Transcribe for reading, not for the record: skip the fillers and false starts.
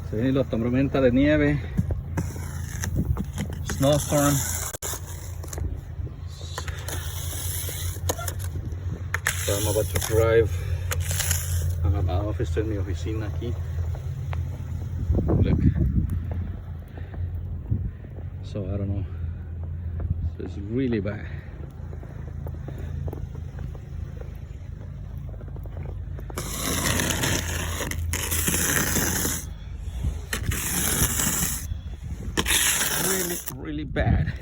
Se vienen las tormentas de nieve, snowstorm. So I'm about to drive. A la office, en mi oficina aquí. Look. So I don't know. So it's really bad. Really bad.